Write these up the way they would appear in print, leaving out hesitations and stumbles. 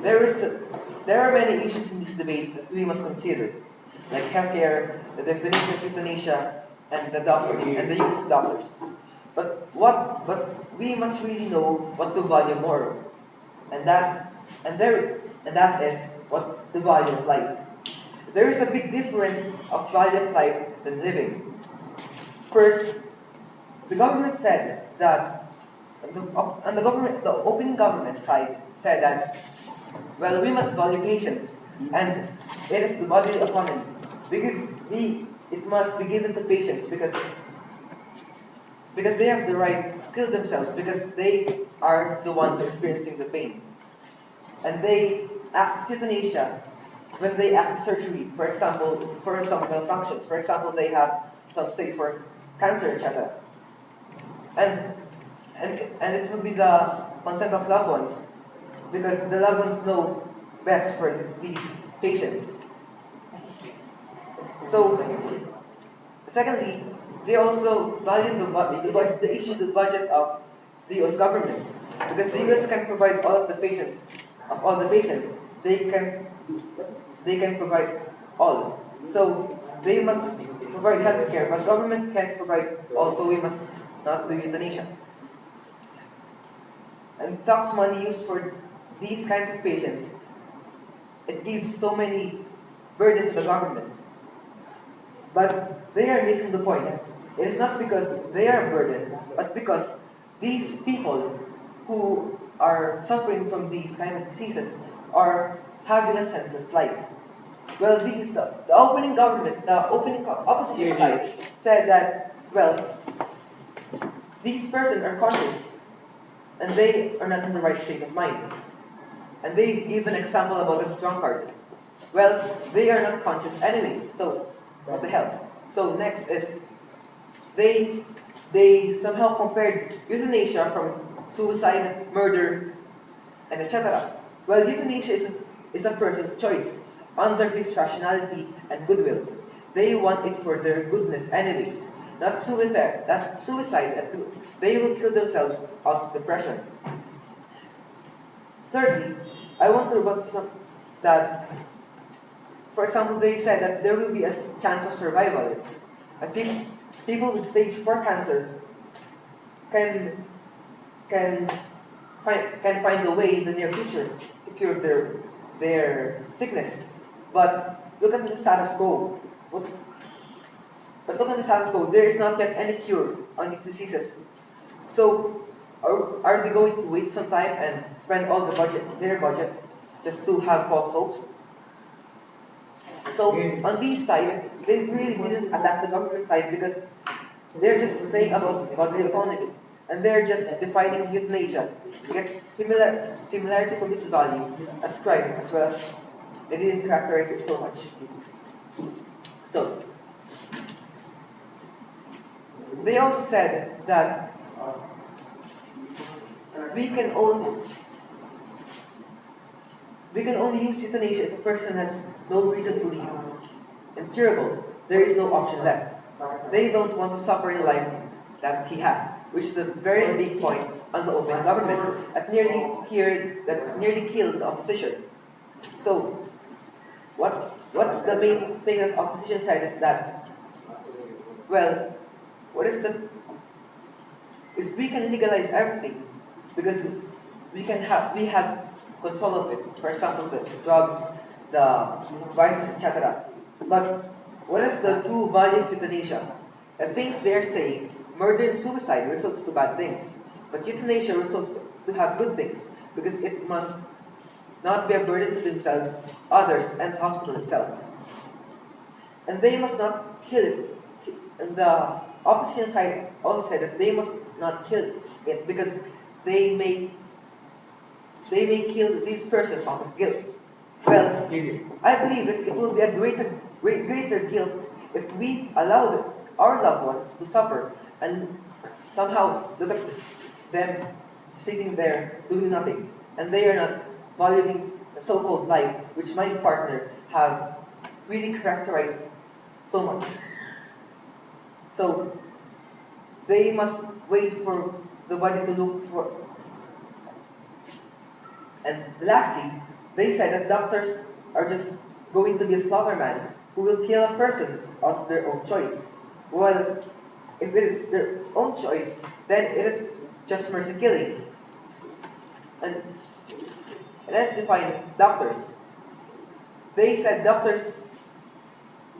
there is there are many issues in this debate that we must consider, like healthcare, the definition of euthanasia, and the doctors and the use of doctors. But we must really know what to value more, and that is what the value of life. There is a big difference of value of life than living. First, the government said that the opening government side said that, well, we must value patients, and it is the body economy. It must be given to patients because they have the right to kill themselves because they are the ones experiencing the pain. And they access euthanasia when they access surgery, for example, for some malfunctions. For example, they have some stage for cancer, etc. And, and it will be the consent of loved ones because the loved ones know best for these patients. So, secondly, they also value the issue, the budget of the U.S. government, because the U.S. can provide all the patients, they can provide all. So they must provide health care, but government can provide all, so we must not do euthanasia. And tax money used for these kinds of patients, it gives so many burden to the government. But they are missing the point. It is not because they are burdened, but because these people who are suffering from these kind of diseases are having a senseless life. Well, the opening government, the opening opposition side said that, well, these persons are conscious and they are not in the right state of mind. And they give an example about a drunkard. Well, they are not conscious anyways, so what the hell? So next is they somehow compared euthanasia from suicide, murder, and etc. Well, euthanasia is a person's choice under his rationality and goodwill. They want it for their goodness anyways, not suicide. That suicide. They will kill themselves out of depression. Thirdly, I want to report that, for example, they said that there will be a chance of survival. I think people with stage 4 cancer can can find a way in the near future to cure their sickness. But look at the status quo. But look at the status quo. There is not yet any cure on these diseases. So are they going to wait some time and spend all their budget, just to have false hopes? So on this side, they really didn't attack the government side because they're just saying about the economy. And they're just defining euthanasia. It gets similarity from its value ascribed as well as they didn't characterize it so much. So they also said that we can only we can only use euthanasia if a person has no reason to live. And curable, there is no option left. They don't want to suffer in life that he has, which is a very big point on the open government that nearly killed the opposition. So what's the main thing that opposition said is that, well, what is the if we can legalize everything, because we have control of it. For example, the drugs, the vices, etc. But what is the true value of euthanasia? The things they're saying, murder and suicide results to bad things, but euthanasia results to have good things because it must not be a burden to themselves, others, and the hospital itself. And they must not kill it. And the opposition side also said that they must not kill it because they may kill this person out of guilt. Well, I believe that it will be a greater guilt if we allow our loved ones to suffer and somehow look at them sitting there doing nothing, and they are not valuing the so-called life which my partner have really characterized so much. So they must wait for the body to look for. And lastly, They said that doctors are just going to be a slaughterman who will kill a person of their own choice. Well, if it is their own choice, then it is just mercy killing. And let's define doctors. They said doctors,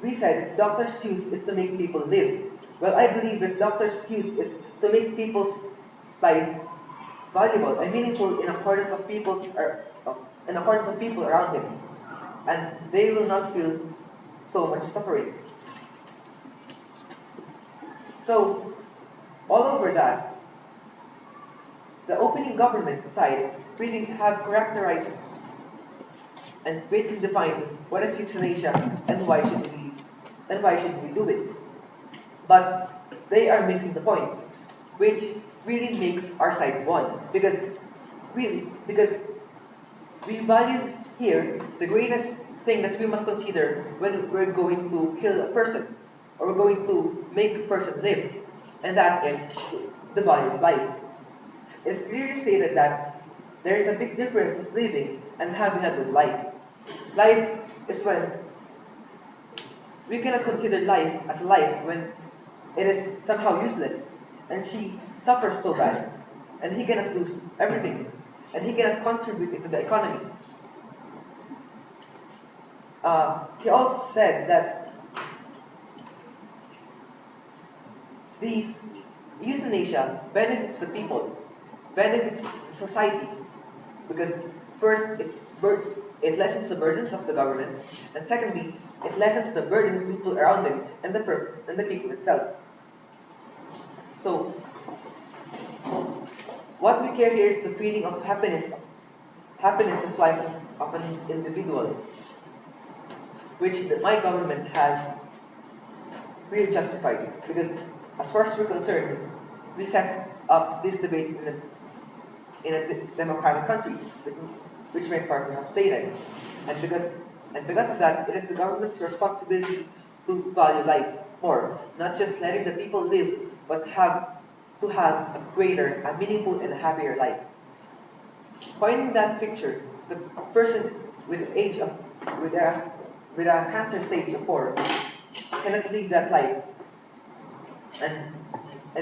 we said doctors' use is to make people live. Well, I believe that doctors' use is to make people's life valuable and meaningful in accordance of people around him, and they will not feel so much suffering. So, all over that, the opening government side really have characterized and greatly defined what is euthanasia and why should we do it. But they are missing the point, which really makes our side one. Because we value here the greatest thing that we must consider when we're going to kill a person or we're going to make a person live, and that is the value of life. It's clearly stated that there is a big difference of living and having a good life. Life is when we cannot consider life as life when it is somehow useless and she suffers so bad and he cannot do everything and he cannot contribute into the economy. He also said that these euthanasia benefits the people, benefits the society, because first it lessens the burdens of the government, and secondly, it lessens the burden of people around them and the people itself. So, what we care here is the feeling of happiness of life of an individual, which my government has really justified. Because as far as we're concerned, we set up this debate in a democratic country, which my partner have stated. And because of that, it is the government's responsibility to value life more, not just letting the people live, but to have a greater, a meaningful, and a happier life. Pointing that picture, the person with age of with a cancer stage of 4 cannot live that life and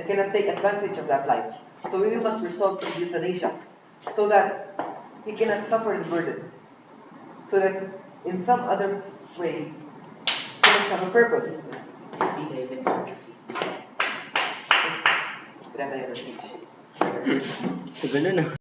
cannot take advantage of that life. So we must resort to euthanasia so that he cannot suffer the burden. So that in some other way he must have a purpose. Kailangan na speech. So, ganun na.